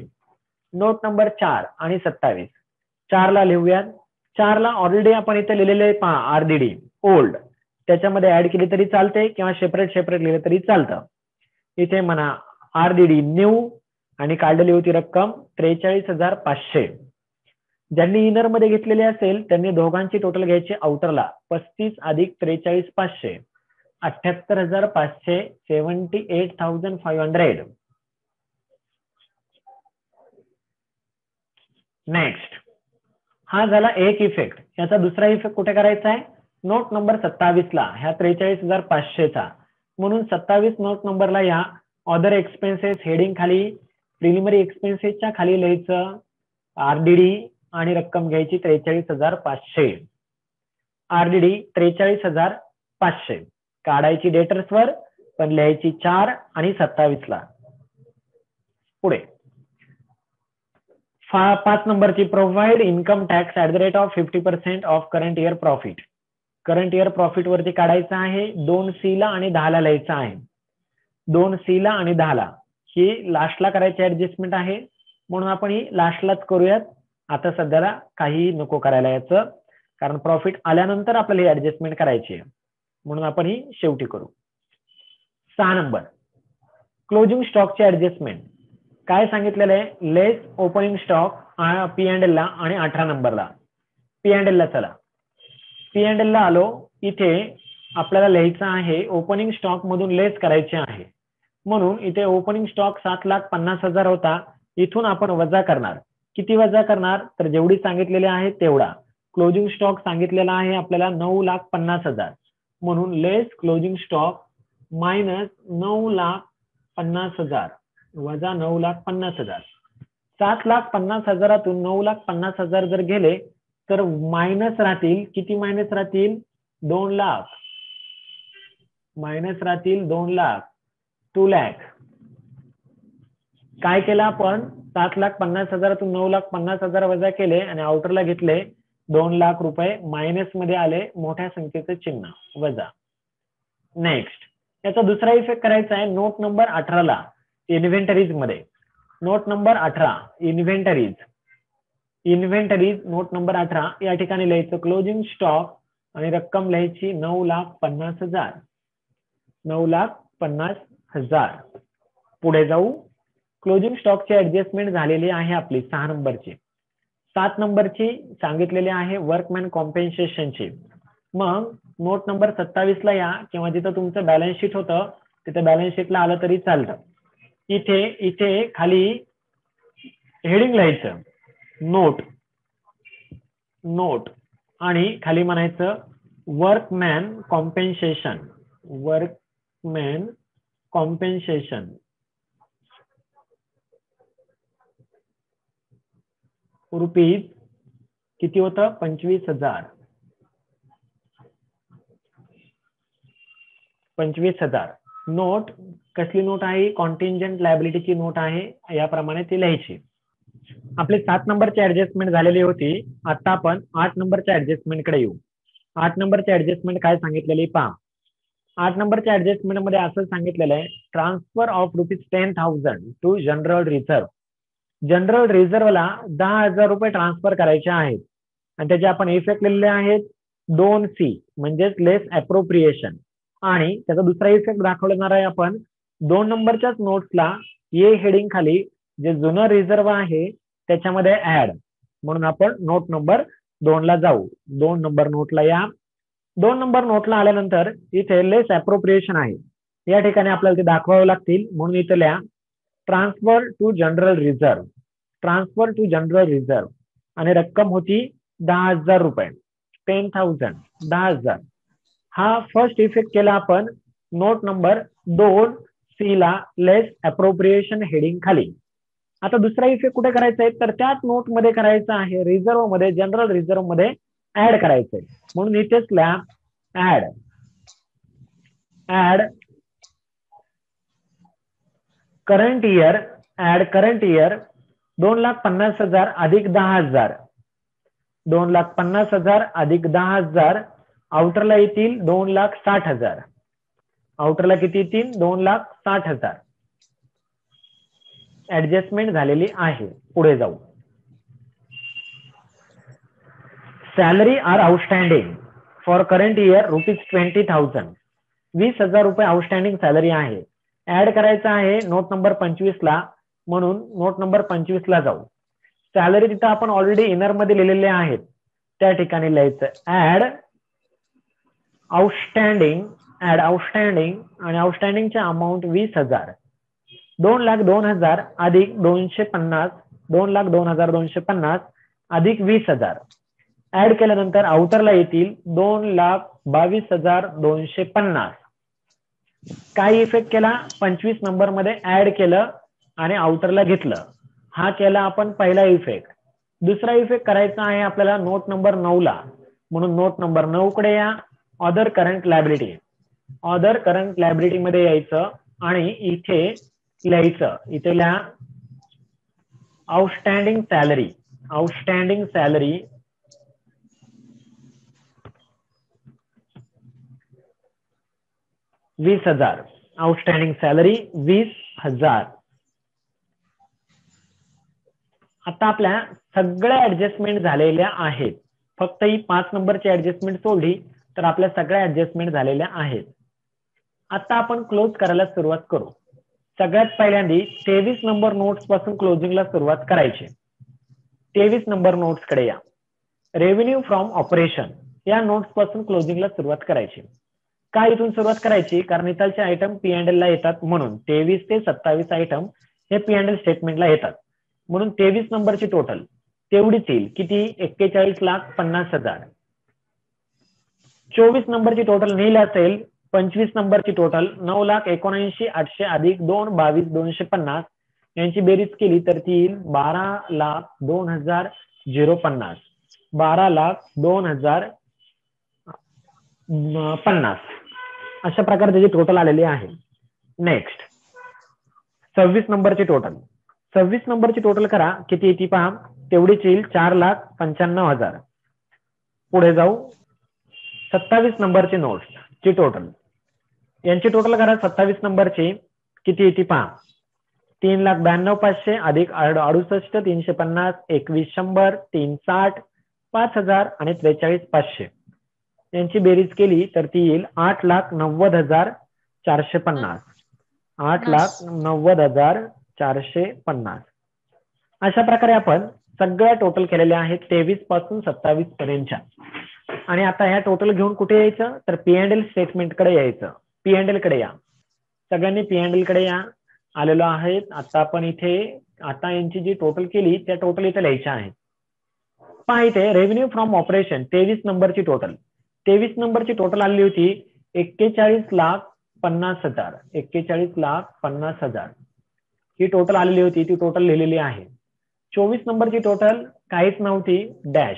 S1: नोट नंबर 4 आणि 27. 4 ला लिहूयात. 4 ला ऑलरेडी आपण इथे लिहिलेले पहा आरडीडी ओल्ड, त्याच्यामध्ये ऍड केली तरी चालते किंवा सेपरेट लिहिलं तरी चालतं. इथे म्हणा आरडीडी न्यू आणि काढलेली होती रक्कम 43,500. ज्यांनी इनर मध्ये घेतलेली असेल त्यांनी दोघांची टोटल घ्यायची आउटरला 35 अधिक 43,500 78,500 78,500. नेक्स्ट हा झाला एक इफेक्ट. याचा दुसरा इफेक्ट कुठे करायचा आहे, नोट नंबर 27 ला ह्या 43,500चा. म्हणून 27 नोट नंबरला या अदर एक्सपेन्सेस हेडिंग खाली प्रिलिमिनरी एक्सपेन्सेसच्या खाली लिहायचं आरडीडी आणि रक्कम घ्यायची 43,500. आरडीडी 43,500 काढायची डेटर्स वर पण लिहायची 4 आणि 27 ला. पुढे 5 नंबरची provide income tax at the rate of 50% of current year profit. Current year profit वरती काढायचं आहे 2C ला आणि 10 ला लिहायचं आहे. 2C ला आणि 10 ला ही लास्टला करायची ऍडजस्टमेंट आहे म्हणून आपण ही लास्टलाच करूयात. आता सध्याला काही नको करायला याचं, कारण प्रॉफिट आल्यानंतर आपल्याला ही ऍडजस्टमेंट करायची आहे म्हणून आपण ही शेवटी करू. 6 नंबर क्लोजिंग स्टॉकची ऍडजस्टमेंट काय सांगितलेलं आहे, लेस ओपनिंग स्टॉक P&L ला आणि 18 नंबरला P&L ला. चला P&L ला आलो. इथे आपल्याला लिहायचं आहे ओपनिंग स्टॉक मधून लेस करायचे आहे म्हणून इथे ओपनिंग स्टॉक 7,50,000 होता. इथून आपण वजा करणार. किती वजा करणार तर जेवढी सांगितलेली आहे तेवढा. क्लोजिंग स्टॉक सांगितलेला आहे आपल्याला 9,50,000 म्हणून लेस क्लोजिंग स्टॉक मायनस 9,50,000 वजा 9,50,000. 7,50,000तून 9,50,000 जर गेले तर मायनस राहतील. किती मायनस राहतील, 2 लाख मायनस राहतील 2 लाख 2 लाख. काय केलं आपण 7,50,000तून 9,50,000 वजा केले आणि आउटरला घेतले 2 लाख रुपये. मायनस मध्ये आले मोठ्या संख्येचं चिन्ह वजा. नेक्स्ट याचा दुसरा इफेक्ट करायचा आहे नोट नंबर 18 ला इन्व्हेंटरीज मध्ये. Note number 18 inventories note number 18 या ठिकाणी लिहायचं क्लोजिंग स्टॉक आणि रक्कम लिहायची 9,50,000 9,50,000. पुढे जाऊ क्लोजिंग स्टॉकची ऍडजस्टमेंट झालेली आहे आपली 6 नंबरची. 7 नंबरची सांगितलेली आहे वर्कमॅन कॉम्पेन्सेशनची. मग नोट नंबर 27 ला या किंवा जिथं तुमचं बॅलन्स शीट होतं तिथे बॅलन्स शीटला आलं तरी चालतं. इथे खाली हेडिंग लिहायचं नोट आणि खाली म्हणायचं वर्कमॅन कॉम्पेन्सेशन रुपीज किती होतं 25,000. 25,000 नोट कसली नोट आहे कॉन्टिंजंट लायबिलिटीची नोट आहे. याप्रमाणे ती लिहायची. आपले 7 नंबरची ऍडजस्टमेंट झालेली होती. आता आपण 8 नंबरच्या ऍडजस्टमेंट कडे येऊ. 8 नंबरची ऍडजस्टमेंट काय सांगितलेली पहा. 8 नंबरच्या ऍडजस्टमेंट मध्ये असं सांगितलेलं आहे transfer of rupees 10,000 to general reserve. General रिझर्व्हला 10,000 रुपये ट्रान्सफर करायचे आहेत आणि त्याचे आपण इफेक्ट लिहिलेले आहेत 2C म्हणजेच लेस अप्रोप्रिएशन. आणि त्याचा दुसरा इफेक्ट दाखवणार आहे आपण 2 नंबरच्याच नोट्सला ये हेडिंग खाली जे जुनं रिझर्व्ह आहे त्याच्यामध्ये ऍड. म्हणून आपण नोट नंबर 2 ला जाऊ. 2 नंबर नोटला या. 2 नंबर नोटला आल्यानंतर इथे लेस अप्रोप्रिएशन आहे. या ठिकाणी आपल्याला ते दाखवावे लागतील. म्हणून इथे लिहा ट्रान्सफर टू जनरल रिझर्व्ह आणि रक्कम होती 10,000 रुपये. 10,000 10,000. हा फर्स्ट इफेक्ट केला आपण नोट नंबर 2C ला लेस अप्रोप्रिएशन हेडिंग खाली. आता दुसरा इफेक्ट कुठे करायचा आहे तर त्याच नोट मध्ये करायचा आहे रिझर्व्ह मध्ये जनरल रिझर्व्ह मध्ये ऍड करायचंय. म्हणून इथेच लिहा ऍड करंट इयर 2,50,000 अधिक 10,000. 2,50,000 अधिक 10,000 आउटरला येतील 2,60,000. आउटरला किती येतील 2,60,000. ऍडजस्टमेंट झालेली आहे. पुढे जाऊ. Salary are outstanding for current year rupees 20,000. 20,000 रुपये आउटस्टँडिंग सॅलरी आहे. ऍड करायचं आहे नोट नंबर 25 ला. म्हणून नोट नंबर 25 ला जाऊ. सॅलरी तिथं आपण ऑलरेडी इनर मध्ये लिहिलेले आहेत त्या ठिकाणी लिहायचं ऍड आउटस्टँडिंग आणि आउटस्टँडिंगचे अमाऊंट 20,000. 2,02,000 अधिक 250. 2,02,250 अधिक 20,000 ऍड केल्यानंतर आउटरला येतील 2,22,250. काय इफेक्ट केला 25 नंबर मध्ये ऍड केलं आणि आउटरला घेतलं. हा केला आपण पहिला इफेक्ट. दुसरा इफेक्ट करायचा आहे आपल्याला नोट नंबर 9 ला. म्हणून नोट नंबर 9 कडे या. अदर करंट लायबिलिटी मध्ये यायचं आणि इथे लिहायचं. इथे लिहा आउटस्टँडिंग सॅलरी 20,000. Outstanding salary 20,000. आता आपल्या सगळ्या ऍडजस्टमेंट झालेल्या आहेत. फक्त ही 5 नंबरची ऍडजस्टमेंट सोडली तर आपल्या सगळ्या ऍडजस्टमेंट झालेल्या आहेत. आता आपण क्लोज करायला सुरुवात करू. सगळ्यात पहिल्यांदा 23 नंबर नोट्स पासून क्लोजिंगला सुरुवात करायची. 23 नंबर नोट्स कडे या. रेव्हेन्यू फ्रॉम ऑपरेशन या नोट्स पासून क्लोजिंगला सुरुवात करायची. काय इथून सुरुवात करायची कारण इथलचे आयटम P&L ला येतात. म्हणून 23 ते 27 आयटम हे P&L स्टेटमेंटला येतात. म्हणून 23 नंबरची टोटल तेवढीच येईल किती 41,50,000. 24 नंबरची टोटल नेली असेल 25 नंबरची टोटल 9,79,800 अधिक 2,22,250 यांची बेरीज केली तर ती येईल 12,02,050. 12,02,050 अशा प्रकारे त्याची टोटल आलेली आहे. नेक्स्ट 26 नंबरची टोटल. 26 नंबरची टोटल करा किती येते पहा तेवढीच येईल 4,95,000. पुढे जाऊ. 27 नंबरची नोट्स ची टोटल यांची टोटल करा 27 नंबरची किती येते पहा 3,92,500 अधिक 68,350 21,100 3,60 5,000 आणि 43,500 यांची बेरीज केली तर ती येईल 8,90,450. 8,90,450 450. अशा प्रकारे आपण सगळ्या टोटल केलेल्या आहेत 23 पासून 27 पर्यंतच्या. आणि आता ह्या टोटल घेऊन कुठे यायचं तर P&L स्टेटमेंट कडे यायचं. P&L कडे या सगळ्यांनी, P&L कडे या. आलेलो आहेत. आता आपण इथे आता यांची जी टोटल केली त्या टोटल इथे लिहायच्या आहेत. पहा इथे रेव्हेन्यू फ्रॉम ऑपरेशन 23 नंबरची टोटल, 23 नंबरची टोटल आलेली होती 41,50,000. 41,50,000 ही टोटल आलेली होती, ती टोटल लिहिलेली आहे. 24 नंबरची टोटल काहीच नव्हती, डॅश.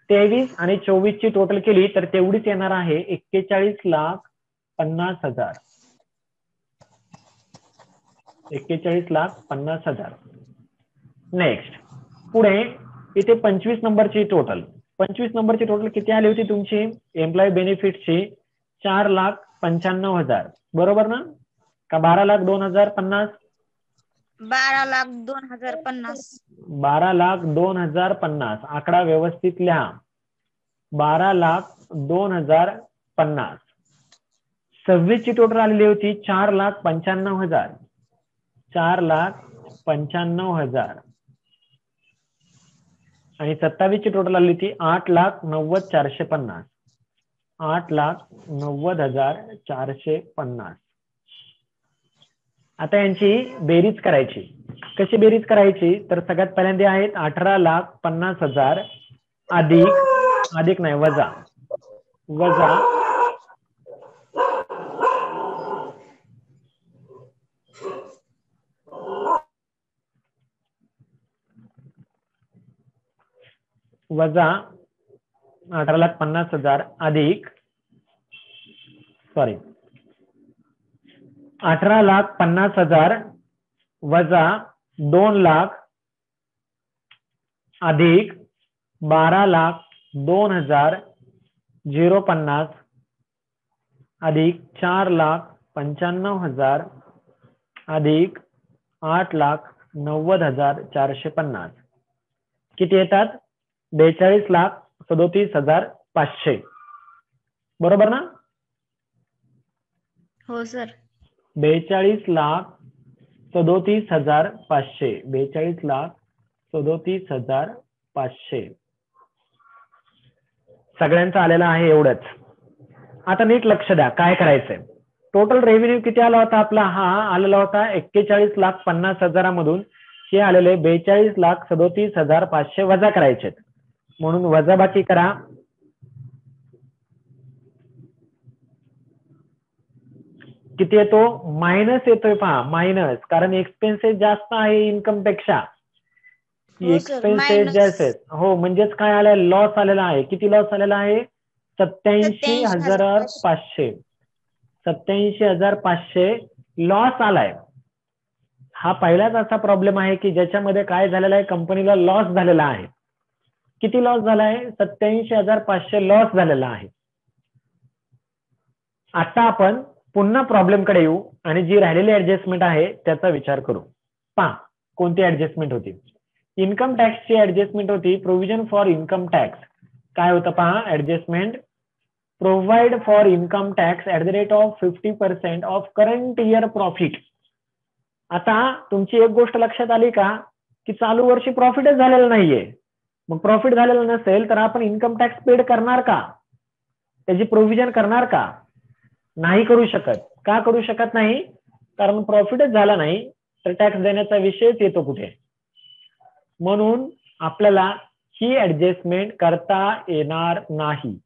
S1: 23 आणि 24 ची टोटल केली तर तेवढीच येणार आहे 41,50,000. 41,50,000. नेक्स्ट पुढे इथे 25 नंबरची टोटल, 25 नंबरची टोटल किती आली होती तुमची एम्प्लॉय बेनिफिटची 4,95,000. बरोबर ना? का 12,02,050?
S3: 12,02,050.
S1: 12,02,050. आकडा व्यवस्थित लिहा. 12,02,050. 26 ची टोटल आलेली होती 4,95,000. 4,95,000. आणि 27 ची टोटल आली होती 8,90,450. 8,90,450. आता यांची बेरीज करायची. कशी बेरीज करायची तर सगळ्यात पहिल्यांदा आहेत 18,50,000 अधिक नाही वजा वजा 18,50,000 अधिक 18,50,000 वजा 2,00,000 अधिक 12,02,050 अधिक 4,95,000 अधिक 8,90,450. किती येतात? 42,37,500. बरोबर ना?
S3: हो सर.
S1: 42,37,500. 42,37,500 सगळ्यांचं आलेलं आहे एवढंच. आता नीट लक्ष द्या काय करायचंय. टोटल रेव्हेन्यू किती आला होता आपला? हा आलेला होता 41,50,000 मधून हे आलेले 42,37,500 वजा करायचे. म्हणून वजाबाकी करा. किती येतो? मायनस येतोय. पहा मायनस, कारण एक्सपेन्सेस जास्त आहे इन्कम पेक्षा. एक्सपेन्सेस जास्त आहेत. हो, म्हणजेच काय आलाय? लॉस आलेला आहे. किती लॉस आलेला आहे? 87,500. 87,500 लॉस आलाय. हा पहिलाच असा प्रॉब्लेम आहे की ज्याच्यामध्ये काय झालेला आहे, कंपनीला लॉस झालेला आहे. किती लॉस झालाय? 87,500 लॉस झालेला आहे. आता आपण पुन्हा प्रॉब्लेम कडे येऊ आणि जी राहिलेली ऍडजस्टमेंट आहे त्याचा विचार करू. पहा कोणती ऍडजस्टमेंट होती. इन्कम टॅक्सची ऍडजस्टमेंट होती प्रोव्हिजन फॉर इन्कम टॅक्स. काय होतं पहा adjustment? Provide for income tax at the rate of 50% of current year profit. आता तुमची एक गोष्ट लक्षात आली का की चालू वर्षी प्रॉफिटच झालेलं नाहीये. मग प्रॉफिट झालेलं नसेल तर आपण इन्कम टॅक्स पेड करणार का? त्याची प्रोव्हिजन करणार का? नाही करू शकत. का करू शकत नाही? कारण प्रॉफिटच झाला नाही तर टॅक्स देण्याचा विषयच येतो कुठे. म्हणून आपल्याला ही ऍडजस्टमेंट करता येणार नाही.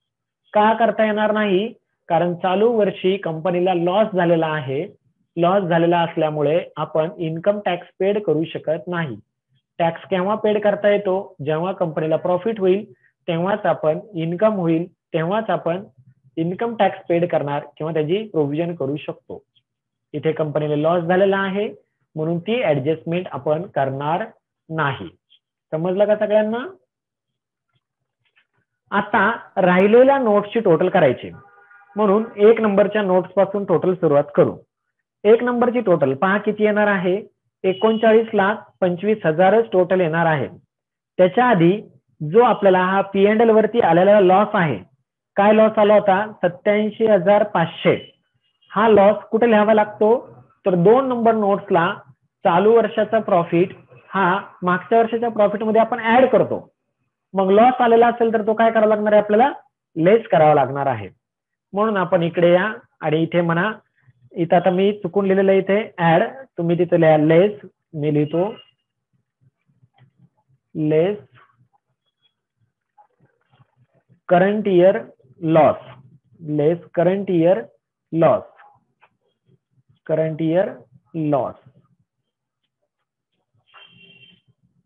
S1: का करता येणार नाही? कारण चालू वर्षी कंपनीला लॉस झालेला आहे. लॉस झालेला असल्यामुळे आपण इन्कम टॅक्स पेड करू शकत नाही. टॅक्स केव्हा पेड करता येतो? जेव्हा कंपनीला प्रॉफिट होईल तेव्हाच आपण इन्कम होईल तेव्हाच आपण इन्कम टॅक्स पेड करणार किंवा त्याची प्रोव्हिजन करू शकतो. इथे कंपनीला लॉस झालेला आहे म्हणून ती ऍडजस्टमेंट आपण करणार नाही. समजलं का सगळ्यांना? आता राहिलेल्या नोट्सची टोटल करायची. म्हणून 1 नंबरच्या नोट्स पासून टोटल सुरुवात करू. 1 नंबरची टोटल पहा किती येणार आहे? 39,25,000 टोटल येणार आहे. त्याच्या आधी जो आपल्याला हा P&L वरती आलेला लॉस आहे, काय लॉस आला होता? 87,500. हा लॉस कुठे लिहावा लागतो? तर 2 नंबर नोट्सला चालू वर्षाचा प्रॉफिट हा मागच्या वर्षाच्या प्रॉफिटमध्ये आपण ऍड करतो. मग लॉस आलेला असेल तर तो काय करावा लागणार आहे आपल्याला, लेस करावा लागणार आहे. म्हणून आपण इकडे या आणि इथे म्हणा, इथं आता मी चुकून लिहिलेलं आहे इथे ऍड, तुम्ही तिथे लिहा लेस, मी लिहितो less current year loss, less current year loss, current year loss.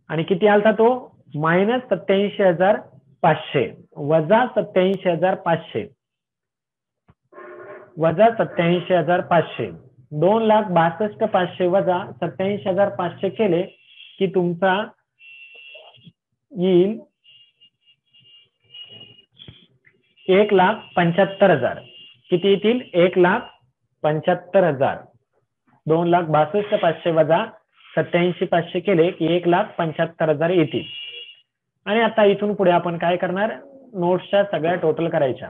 S1: आणि किती आलता तो, -87,500 वजा 87,500 वजा 87,500, 2,62,500 वजा 87,500 केले की तुमचा येईल 1,75,000. किती येतील, 1,75,000. 2,62,500 वजा 87,500 केले की 1,75,000 येतील. आणि आता इथून पुढे आपण काय करणार, नोट्सच्या सगळ्या टोटल करायच्या.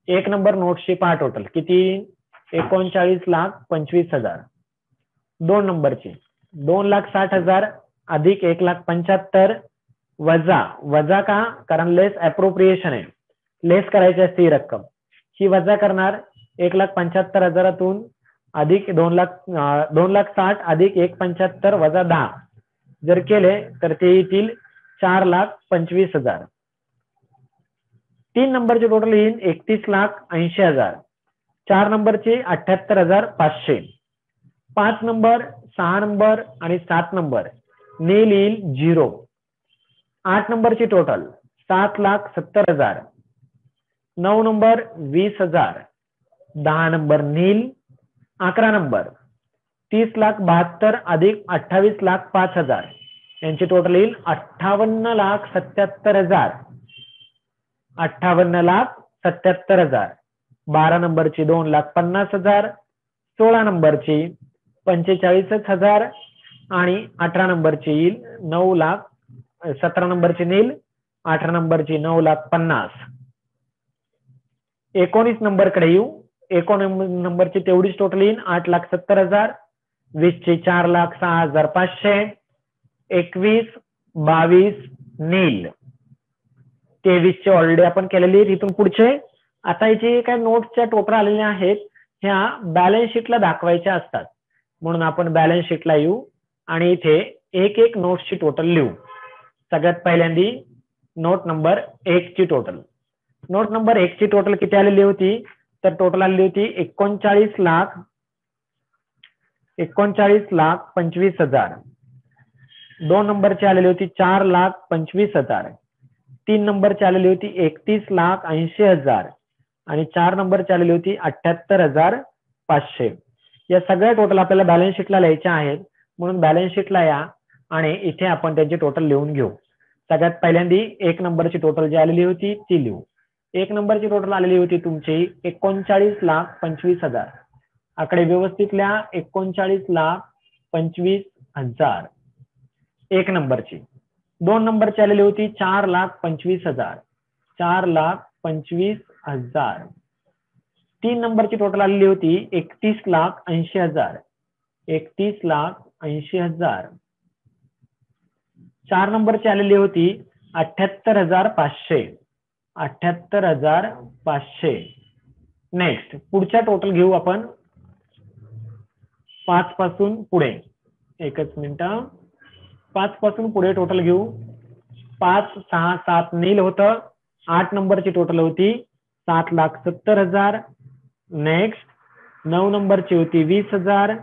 S1: 1 नंबर नोट्सची पहा टोटल किती, 39,25,000. 2 नंबरची 2,60,000 अधिक 1,75,000 वजा का, कारण लेस अप्रोप्रिएशन आहे, लेस करायची असते ही रक्कम, ही वजा करणार 1,75,000 अधिक 2,60,000 अधिक 1,75,000 वजा 10 जर केले तर ते येतील 4,25,000. 3 नंबरचे टोटल येईल 31,80,000. 4 नंबरचे 78,500. 5 नंबर, 6 नंबर आणि 7 नंबर नील येईल 0. 8 नंबरची टोटल 7,70,000. 9 नंबर 20,000. 10 नंबर नील. 11 नंबर 30,72,000 अधिक 28,05,000 यांची टोटल येईल 58,77,000. 58,77,000. 12 नंबरची 2,50,000. 16 नंबरची 45,000 आणि 18 नंबरची येईल 9,00,000. 17 नंबरची नील. 18 नंबरची 9,50,000. 19 नंबरकडे येऊ. 19 नंबरची तेवढीच टोटल येईल 8,70,000. 20 ची 4,06,500. 21, 22 नील. 23 चे ऑलरेडी आपण केलेली. इथून पुढचे आता याचे काय नोट्सच्या टोटल आलेल्या आहेत ह्या बॅलन्स शीटला दाखवायच्या असतात, म्हणून आपण बॅलन्स शीटला येऊ आणि इथे एक एक नोट्सची टोटल लिहू. सगळ्यात पहिल्यांदी नोट नंबर 1 ची टोटल. नोट नंबर 1 ची टोटल किती आलेली होती, तर टोटल आलेली होती 39,25,000. 2 नंबरची आलेली होती 4,25,000. 3 नंबरची आलेली होती 31,80,000 आणि 4 नंबरची आलेली होती 78,500. या सगळ्या टोटल आपल्याला बॅलन्स शीटला लिहायच्या आहेत, म्हणून बॅलन्स शीटला या आणि इथे आपण त्यांची टोटल लिहून घेऊ. सगळ्यात पहिल्यांदी 1 नंबरची टोटल जी आलेली होती ती लिहू. 1 नंबरची टोटल आलेली होती तुमची 39,25,000. आकडे व्यवस्थित लिहा. 39,25,000 1 नंबरची. 2 नंबरची आलेली होती 4,25,000. 4,25,000. 3 नंबरची टोटल आलेली होती 31,80,000. 31,80,000. 4 नंबरची आलेली होती 78,500. 78,500. नेक्स्ट पुढच्या टोटल घेऊ आपण 5 पासून पुढे. एकच मिनिट. 5 पासून पुढे टोटल घेऊ. 5, 6, 7 नील होतं. 8 नंबरची टोटल होती 7,70,000. नेक्स्ट 9 नंबरची होती 20,000.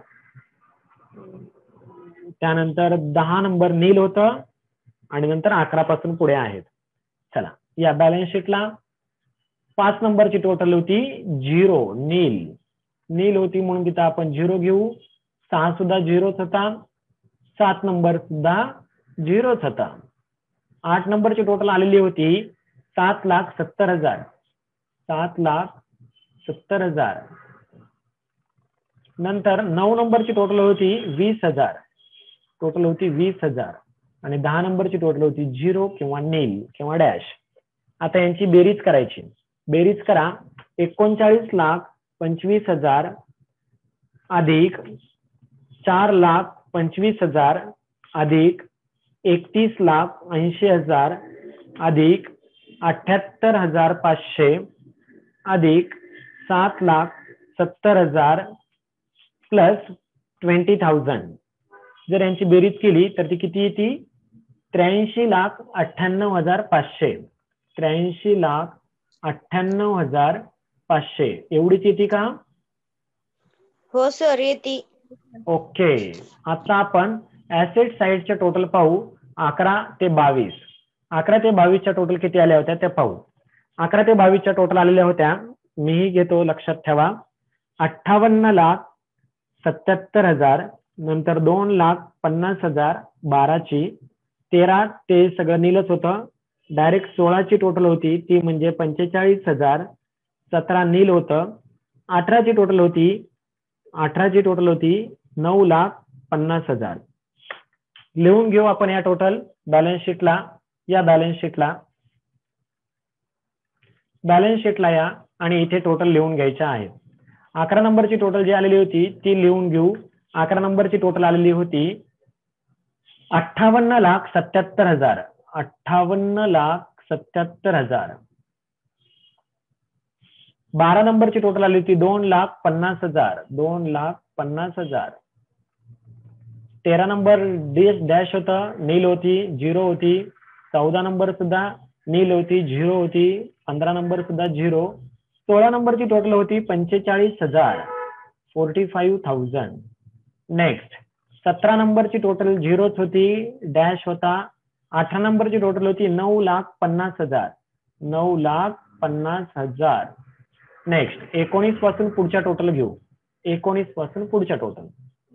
S1: त्यानंतर 10 नंबर नील होतं आणि नंतर 11 पासून पुढे आहेत. चला या बॅलन्स शीटला 5 नंबरची टोटल होती 0 नील. नील होती म्हणून तिथं आपण 0 घेऊ. 6 सुद्धा 0च होता. 7 नंबर सुद्धा 0च होता. 8 नंबरची टोटल आलेली होती 7,70,000. 7,70,000. नंतर 9 नंबरची टोटल होती 20,000. टोटल होती 20,000 आणि 10 नंबरची टोटल होती 0 किंवा नील किंवा डॅश. आता यांची बेरीज करायची. बेरीज करा. 39,25,000 अधिक 4,00,000 25,000 अधिक 31,80,000 अधिक 78,500 अधिक 7,70,000 प्लस 20,000. जर यांची बेरीज केली तर ती किती येते? 83,98,500. 83,98,500 एवढीच येते का?
S3: हो सर येते.
S1: ओके. आता आपण ऍसेट साइडचे टोटल पाहू. 11 ते 22. 11 ते 22च्या टोटल किती आल्या होत्या ते पाहू. 11 ते 22च्या टोटल आलेल्या होत्या, मीही घेतो, लक्षात ठेवा. 58,77,000 नंतर 2,50,000 12ची 13 ते सगळं नीलच होतं. डायरेक्ट 16ची टोटल होती ती म्हणजे 45,000 17 नील होतं. 18ची टोटल होती 9,50,000. लिहून घेऊ आपण या टोटल बॅलन्स शीटला. या बॅलन्स शीटला या आणि इथे टोटल लिहून घ्यायच्या आहेत. 11 नंबरची टोटल जी आलेली होती ती लिहून घेऊ. 11 नंबरची टोटल आलेली होती 58,77,000. 58,77,000. 12 नंबरची टोटल आली होती 2,50,000. 2,50,000. 13 नंबर डॅश होता, नील होती, 0 होती. 14 नंबर सुद्धा नील होती, 0 होती. 15 नंबर सुद्धा 0. 16 नंबरची टोटल होती 45,000. 45,000. नेक्स्ट 17 नंबरची टोटल 0च होती, डॅश होता. 18 नंबरची टोटल होती 9,50,000. 9,50,000. नेक्स्ट 19 पासून पुढच्या टोटल घेऊ. 19 पासून पुढच्या टोटल.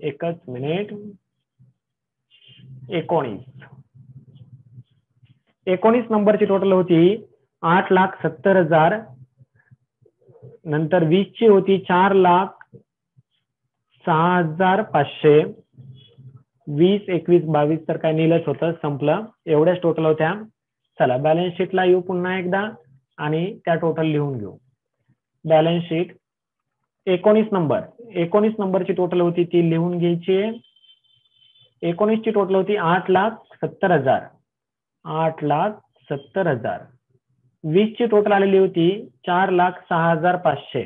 S1: एकच मिनिट. 19 नंबरची टोटल होती 8,70,000. नंतर 20 ची होती 4,06,500. 20, 21, 22 तर काय नीलच होतं, संपलं. एवढ्याच टोटल होत्या. चला बॅलन्स शीटला येऊ पुन्हा एकदा आणि त्या टोटल लिहून घेऊ. बॅलन्स शीट 19 नंबरची टोटल होती ती लिहून घ्यायची. 19 ची टोटल होती 8,70,000. 8,70,000. 20 ची टोटल आलेली होती 4,06,500.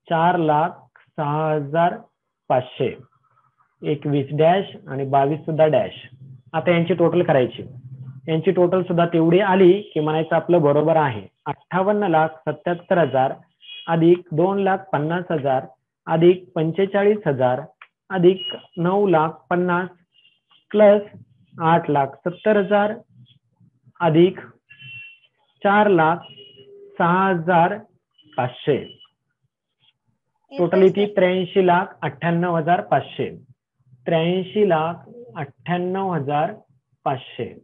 S1: 4,06,500. 21 डॅश आणि 22 सुद्धा डॅश. आता यांची टोटल करायची. यांची टोटल सुद्धा तेवढी आली की म्हणायचं आपलं बरोबर आहे. 58,77,000 अधिक 2,50,000 अधिक 45,000 अधिक 9,50,000 प्लस 8,70,000 अधिक 4,06,500. टोटल येते 83,98,500. 83,98,500.